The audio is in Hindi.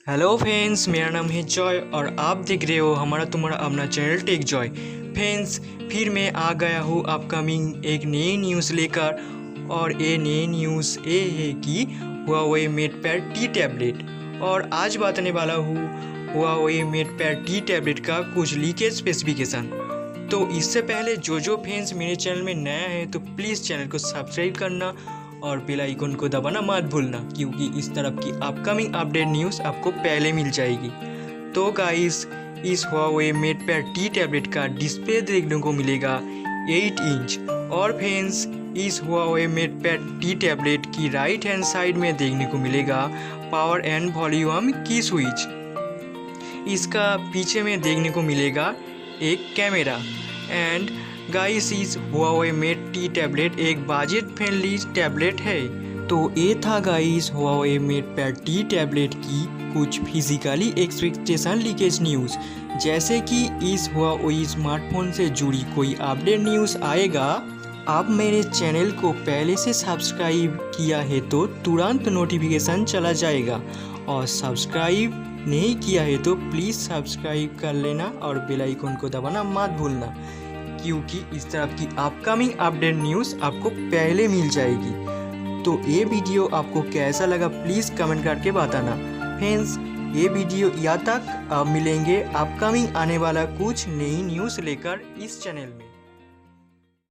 हेलो फ्रेंड्स, मेरा नाम है जॉय और आप देख रहे हो हमारा तुम्हारा अपना चैनल टेक जॉय। फ्रेंड्स, फिर मैं आ गया हूँ अपकमिंग एक नई न्यूज़ लेकर और ये नई न्यूज़ ये है कि Huawei Matepad T टैबलेट। और आज बताने वाला हूँ Huawei Matepad T टैबलेट का कुछ लीकेज स्पेसिफिकेशन। तो इससे पहले जो फ्रेंड्स मेरे चैनल में नया है तो प्लीज़ चैनल को सब्सक्राइब करना और बेल आइकन को दबाना मत भूलना, क्योंकि इस तरह की अपकमिंग अपडेट न्यूज़ आपको पहले मिल जाएगी। तो गाइस, इस Huawei Matepad T टैबलेट का डिस्प्ले देखने को मिलेगा 8 इंच। और फ्रेंड्स, इस Huawei Matepad T टैबलेट की राइट हैंड साइड में देखने को मिलेगा पावर एंड वॉल्यूम की स्विच। इसका पीछे में देखने को मिलेगा एक कैमरा। एंड गाइस, इस Huawei Mate T टैबलेट एक बजट फ्रेंडली टैबलेट है। तो ये था guys Huawei Matepad T tablet की कुछ फिजिकली एक्सपेक्टेशन लीकेज न्यूज़। जैसे कि इस Huawei स्मार्टफोन से जुड़ी कोई अपडेट न्यूज़ आएगा, आप मेरे चैनल को पहले से सब्सक्राइब किया है तो तुरंत नोटिफिकेशन चला जाएगा, और सब्सक्राइब नहीं किया है तो प्लीज़ सब्सक्राइब कर लेना और बेल आइकन को दबाना मत भूलना, क्योंकि इस तरह की अपकमिंग अपडेट न्यूज़ आपको पहले मिल जाएगी। तो ये वीडियो आपको कैसा लगा प्लीज़ कमेंट करके बताना। फ्रेंड्स, ये वीडियो यहाँ तक, अब मिलेंगे अपकमिंग आने वाला कुछ नई न्यूज़ लेकर इस चैनल में।